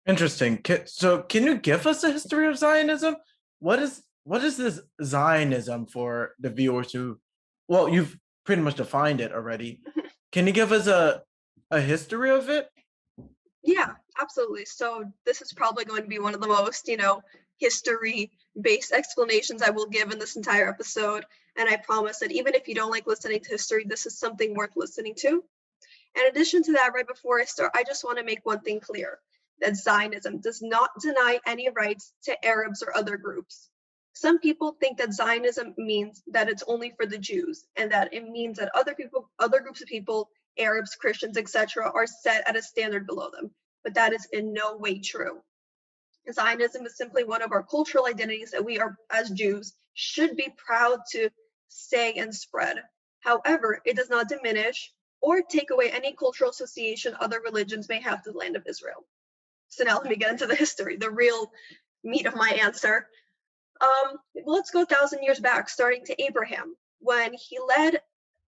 Interesting. So can you give us a history of Zionism? What is this Zionism for the viewers who, well, you've pretty much defined it already. Can you give us a history of it? Yeah, absolutely. So this is probably going to be one of the most, history-based explanations I will give in this entire episode. And I promise that even if you don't like listening to history, this is something worth listening to. In addition to that, right before I start, I just want to make one thing clear, that Zionism does not deny any rights to Arabs or other groups. Some people think that Zionism means that it's only for the Jews, and that it means that other groups of people, Arabs, Christians, etc., are set at a standard below them. But that is in no way true. Zionism is simply one of our cultural identities that we are, as Jews, should be proud to say and spread. However, it does not diminish or take away any cultural association other religions may have to the land of Israel. So now let me get into the history, the real meat of my answer. Let's go 1,000 years back, starting to Abraham, when he led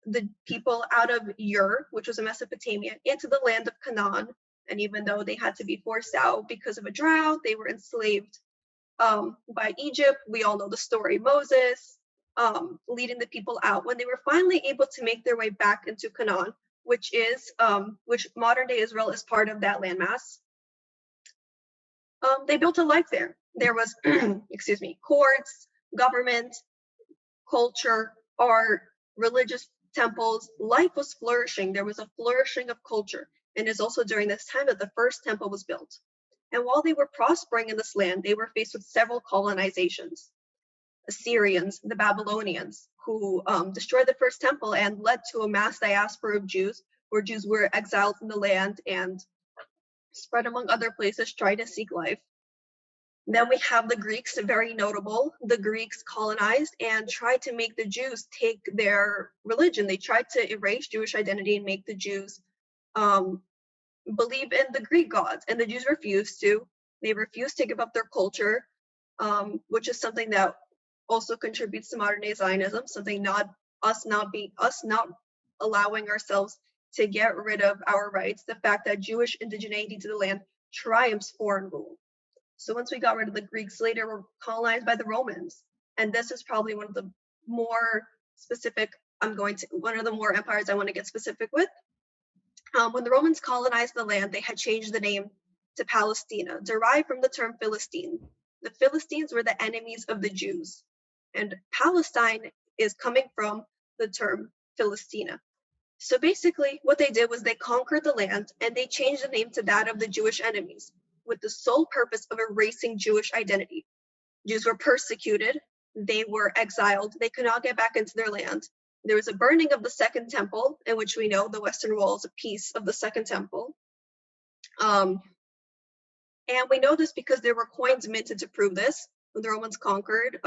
the people out of Ur, which was in Mesopotamia, into the land of Canaan. And even though they had to be forced out because of a drought, they were enslaved by Egypt. We all know the story. Moses leading the people out. When they were finally able to make their way back into Canaan, which modern day Israel is part of that landmass, they built a life there. There was, courts, government, culture, art, religious temples. Life was flourishing. There was a flourishing of culture. And it's also during this time that the first temple was built. And while they were prospering in this land, they were faced with several colonizations. Assyrians, the Babylonians, who destroyed the first temple and led to a mass diaspora of Jews, where Jews were exiled from the land and spread among other places, trying to seek life. Then we have the Greeks, very notable. The Greeks colonized and tried to make the Jews take their religion. They tried to erase Jewish identity and make the Jews believe in the Greek gods, and the Jews refused to. They refused to give up their culture, which is something that also contributes to modern day Zionism, something not allowing ourselves to get rid of our rights, the fact that Jewish indigeneity to the land triumphs foreign rule. So once we got rid of the Greeks, later were colonized by the Romans. And this is probably one of the more specific, one of the more empires I want to get specific with. When the Romans colonized the land, they had changed the name to Palestina, derived from the term Philistine. The Philistines were the enemies of the Jews. And Palestine is coming from the term Philistina. So basically, what they did was they conquered the land and they changed the name to that of the Jewish enemies, with the sole purpose of erasing Jewish identity. Jews were persecuted, they were exiled, they could not get back into their land. There was a burning of the Second Temple, in which we know the Western Wall is a piece of the Second Temple. And we know this because there were coins minted to prove this. When the Romans conquered,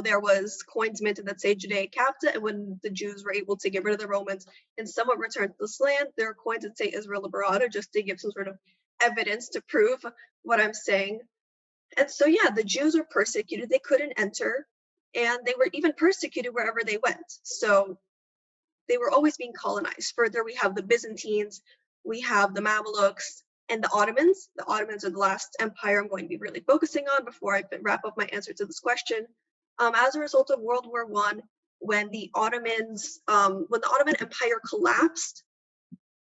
there was coins minted that say Judea Capta, and when the Jews were able to get rid of the Romans and somewhat return to this land, there are coins that say Israel Liberata, just to give some sort of evidence to prove what I'm saying. And so, yeah, the Jews were persecuted. They couldn't enter, and they were even persecuted wherever they went. So they were always being colonized. Further, we have the Byzantines, we have the Mamelukes, and the Ottomans. The Ottomans are the last empire I'm going to be really focusing on before I wrap up my answer to this question. As a result of World War I, when the Ottoman Empire collapsed,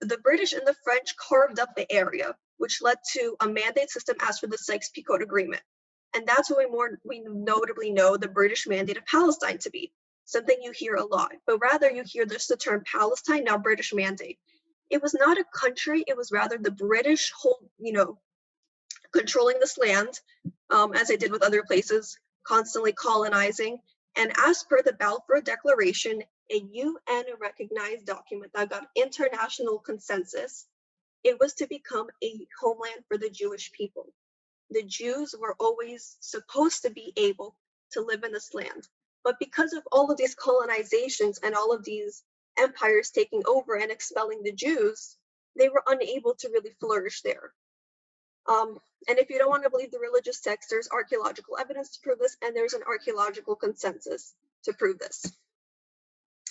the British and the French carved up the area, which led to a mandate system as for the Sykes-Picot Agreement. And that's what we notably know the British Mandate of Palestine to be, something you hear a lot, but rather you hear just the term Palestine, now British Mandate. It was not a country, it was rather the British controlling this land, as they did with other places, constantly colonizing. And as per the Balfour Declaration, a UN-recognized document that got international consensus, it was to become a homeland for the Jewish people. The Jews were always supposed to be able to live in this land. But because of all of these colonizations and all of these empires taking over and expelling the Jews, they were unable to really flourish there. And if you don't want to believe the religious texts, there's archaeological evidence to prove this, and there's an archaeological consensus to prove this.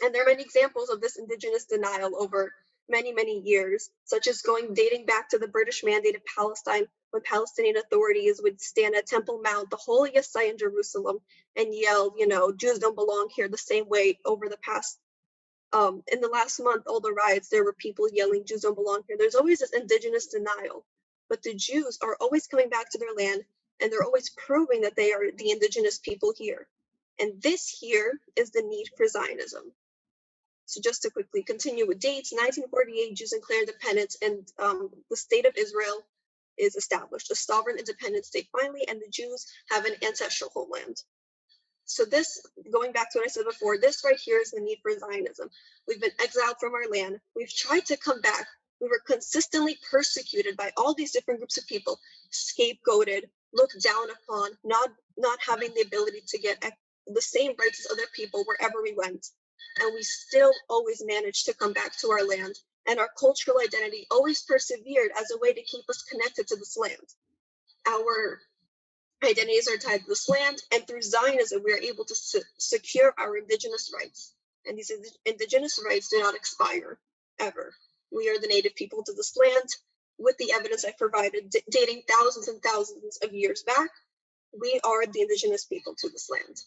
And there are many examples of this indigenous denial over many years, such as dating back to the British Mandate of Palestine, when Palestinian authorities would stand at Temple Mount, the holiest site in Jerusalem, and yell, Jews don't belong here, the same way over the past in the last month, all the riots, there were people yelling, Jews don't belong here. There's always this indigenous denial, but the Jews are always coming back to their land, and they're always proving that they are the indigenous people here. And this here is the need for Zionism. So just to quickly continue with dates, 1948, Jews declare independence, and the state of Israel is established, a sovereign independent state finally, and the Jews have an ancestral homeland. So this, going back to what I said before, this right here is the need for Zionism. We've been exiled from our land. We've tried to come back. We were consistently persecuted by all these different groups of people, scapegoated, looked down upon, not having the ability to get the same rights as other people wherever we went. And we still always managed to come back to our land. And our cultural identity always persevered as a way to keep us connected to this land. Our identities are tied to this land, and through Zionism, we are able to secure our indigenous rights. And these indigenous rights do not expire, ever. We are the native people to this land. With the evidence I provided, dating thousands and thousands of years back, we are the indigenous people to this land.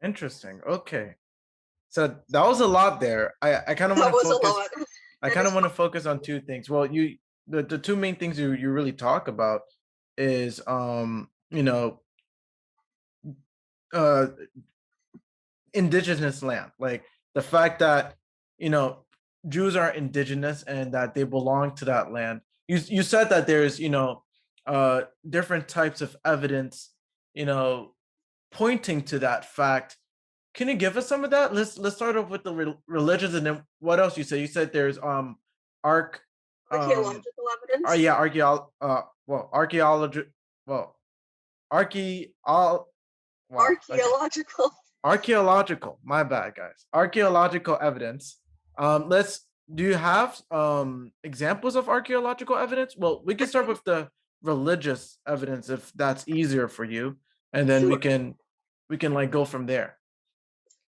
Interesting. Okay. So that was a lot there. I kind of want to focus. I kind of want to focus on two things. Well, the two main things you really talk about is indigenous land, like the fact that Jews are indigenous and that they belong to that land. You said that there's different types of evidence pointing to that fact. Can you give us some of that? Let's start off with the religions, and then what else you said? You said there's archaeological evidence. Yeah, archaeological. My bad, guys. Archaeological evidence. Do you have examples of archaeological evidence? Well, we can start with the religious evidence if that's easier for you, and then we can like go from there.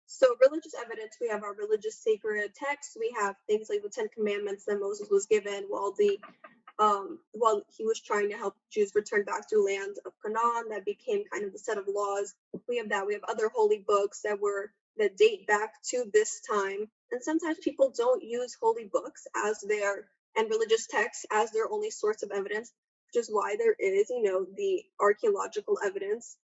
So religious evidence, we have our religious sacred texts. We have things like the 10 Commandments that Moses was given while he was trying to help Jews return back to the land of Canaan. That became kind of the set of laws. We have that. We have other holy books that date back to this time. And sometimes people don't use holy books and religious texts as their only source of evidence, which is why there is, the archaeological evidence.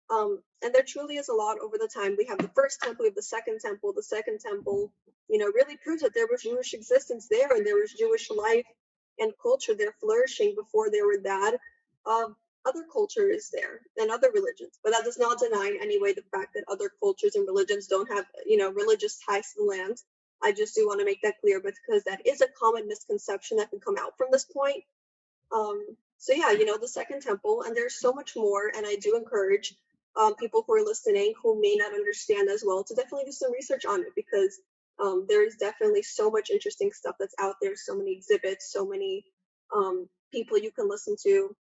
And there truly is a lot over the time. We have the first temple, we have the second temple. The second temple, really proves that there was Jewish existence there, and there was Jewish life and culture there flourishing before there were that. Other cultures there and other religions, but that does not deny in any way the fact that other cultures and religions don't have, religious ties to the land. I just do want to make that clear, because that is a common misconception that can come out from this point. So yeah, the second temple, and there's so much more, and I do encourage people who are listening who may not understand as well to definitely do some research on it, because there is definitely so much interesting stuff that's out there, so many exhibits, so many people you can listen to.